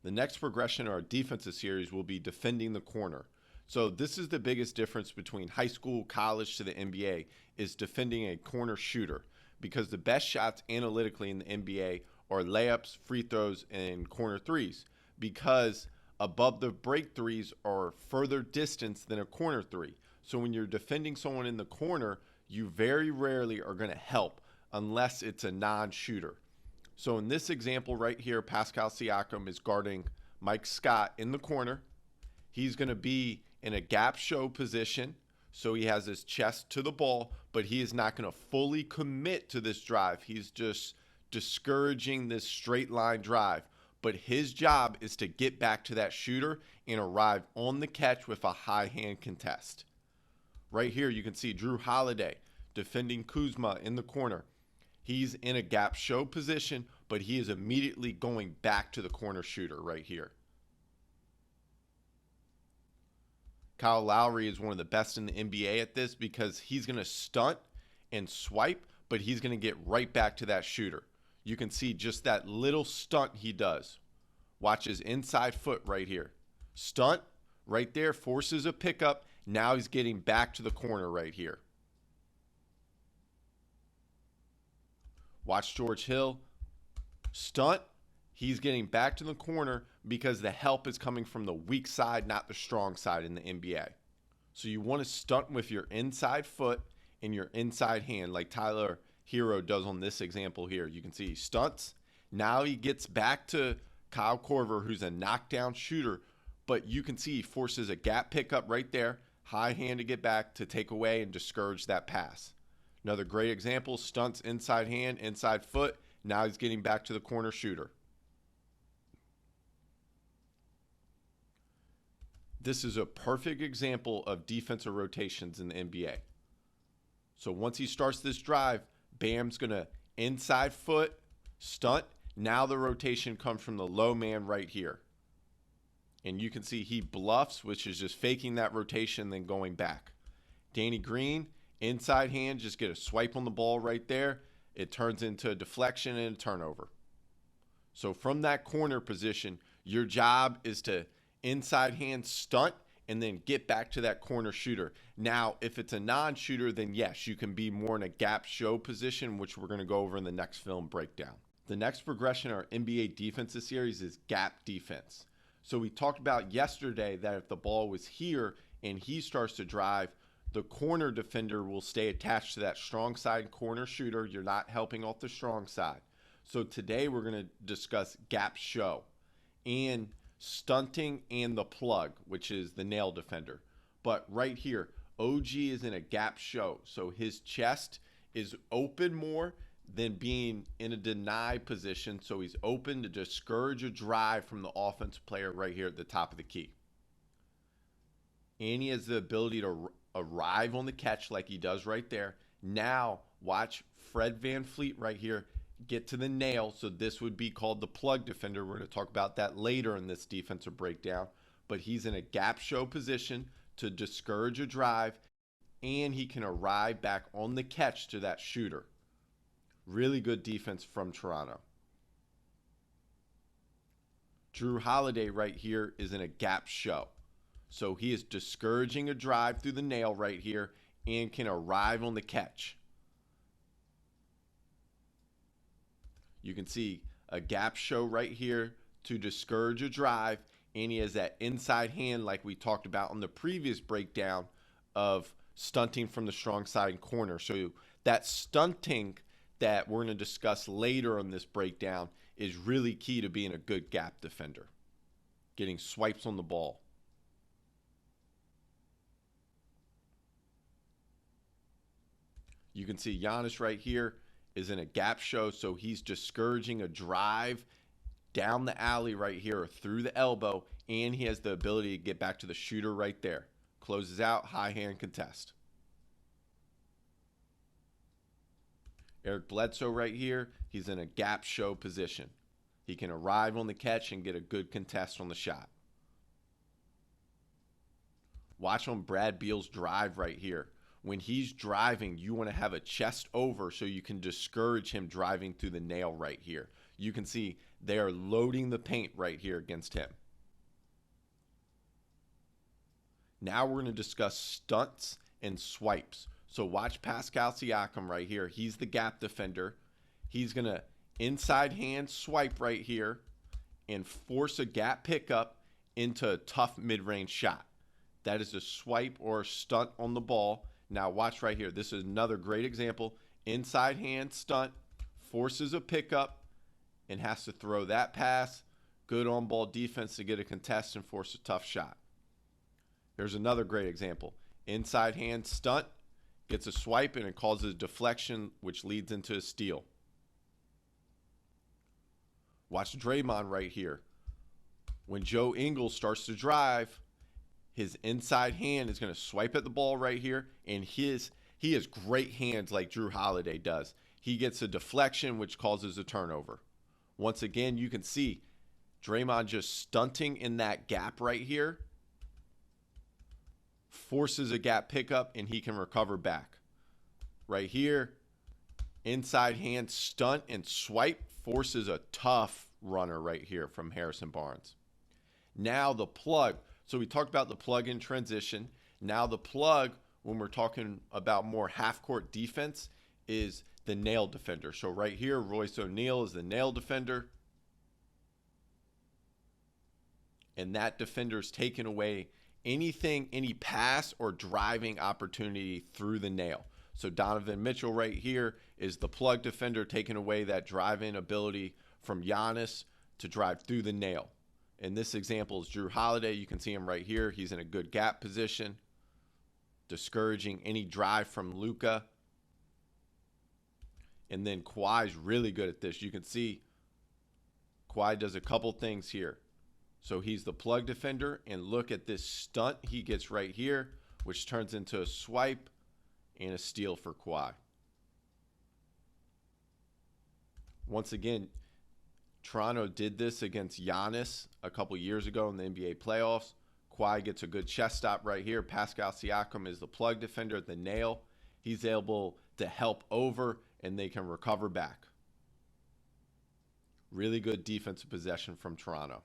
The next progression in our defensive series will be defending the corner. So this is the biggest difference between high school, college to the NBA is defending a corner shooter, because the best shots analytically in the NBA are layups, free throws, and corner threes, because above the break threes are further distance than a corner three. So when you're defending someone in the corner, you very rarely are going to help unless it's a non-shooter. So in this example right here, Pascal Siakam is guarding Mike Scott in the corner. He's going to be in a gap show position, so he has his chest to the ball, but he is not going to fully commit to this drive. He's just discouraging this straight line drive. But his job is to get back to that shooter and arrive on the catch with a high hand contest. Right here, you can see Drew Holiday defending Kuzma in the corner. He's in a gap show position, but he is immediately going back to the corner shooter right here. Kyle Lowry is one of the best in the NBA at this, because he's going to stunt and swipe, but he's going to get right back to that shooter. You can see just that little stunt he does. Watch his inside foot right here. Stunt right there, forces a pickup. Now he's getting back to the corner right here. Watch George Hill. Stunt. He's getting back to the corner because the help is coming from the weak side, not the strong side in the NBA. So you want to stunt with your inside foot and your inside hand, like Tyler Hero does on this example here. You can see he stunts. Now he gets back to Kyle Korver, who's a knockdown shooter, but you can see he forces a gap pickup right there, high hand to get back to take away and discourage that pass. Another great example, stunts inside hand, inside foot. Now he's getting back to the corner shooter. This is a perfect example of defensive rotations in the NBA. So once he starts this drive, Bam's going to inside foot, stunt. Now the rotation comes from the low man right here. And you can see he bluffs, which is just faking that rotation, then going back. Danny Green, inside hand, just get a swipe on the ball right there. It turns into a deflection and a turnover. So from that corner position, your job is to inside hand stunt and then get back to that corner shooter. Now, if it's a non-shooter, then yes, you can be more in a gap show position, which we're going to go over in the next film breakdown. The next progression in our NBA defensive series is gap defense. So we talked about yesterday that if the ball was here and he starts to drive, the corner defender will stay attached to that strong side corner shooter. You're not helping off the strong side. So today we're going to discuss gap show and stunting and the plug, which is the nail defender. But right here, OG is in a gap show. So his chest is open more than being in a deny position. So he's open to discourage a drive from the offensive player right here at the top of the key. And he has the ability to arrive on the catch like he does right there. Now watch Fred VanVleet right here get to the nail. So this would be called the plug defender. We're going to talk about that later in this defensive breakdown. But he's in a gap show position to discourage a drive, and he can arrive back on the catch to that shooter. Really good defense from Toronto. Drew Holiday right here is in a gap show. So he is discouraging a drive through the nail right here and can arrive on the catch. You can see a gap show right here to discourage a drive, and he has that inside hand like we talked about on the previous breakdown of stunting from the strong side and corner. So that stunting that we're going to discuss later on this breakdown is really key to being a good gap defender. Getting swipes on the ball. You can see Giannis right here is in a gap show, so he's discouraging a drive down the alley right here or through the elbow, and he has the ability to get back to the shooter right there. Closes out, high hand contest. Eric Bledsoe right here, he's in a gap show position. He can arrive on the catch and get a good contest on the shot. Watch on Brad Beal's drive right here. When he's driving, you want to have a chest over so you can discourage him driving through the nail right here. You can see They are loading the paint right here against him. Now we're going to discuss stunts and swipes. So watch Pascal Siakam right here. He's the gap defender. He's going to inside hand swipe right here and force a gap pickup into a tough mid-range shot. That is a swipe or a stunt on the ball. Now watch right here. This is another great example. Inside hand stunt, forces a pickup, and has to throw that pass. Good on-ball defense to get a contest and force a tough shot. Here's another great example. Inside hand stunt, gets a swipe, and it causes a deflection, which leads into a steal. Watch Draymond right here. When Joe Ingles starts to drive, his inside hand is going to swipe at the ball right here, and he has great hands like Drew Holiday does. He gets a deflection, which causes a turnover. Once again, you can see Draymond just stunting in that gap right here, forces a gap pickup, and he can recover back. Right here, inside hand stunt and swipe, forces a tough runner right here from Harrison Barnes. Now the plug. So we talked about the plug in transition. Now the plug, when we're talking about more half-court defense, is the nail defender. So right here, Royce O'Neal is the nail defender. And that defender's taking away anything, any pass or driving opportunity through the nail. So Donovan Mitchell right here is the plug defender, taking away that driving ability from Giannis to drive through the nail. In this example is Drew Holiday. You can see him right here. He's in a good gap position, discouraging any drive from Luka. And then Kawhi's really good at this. You can see Kawhi does a couple things here. So he's the plug defender, and look at this stunt he gets right here, which turns into a swipe and a steal for Kawhi. Once again, Toronto did this against Giannis a couple years ago in the NBA playoffs. Kawhi gets a good chest stop right here. Pascal Siakam is the plug defender at the nail. He's able to help over, and they can recover back. Really good defensive possession from Toronto.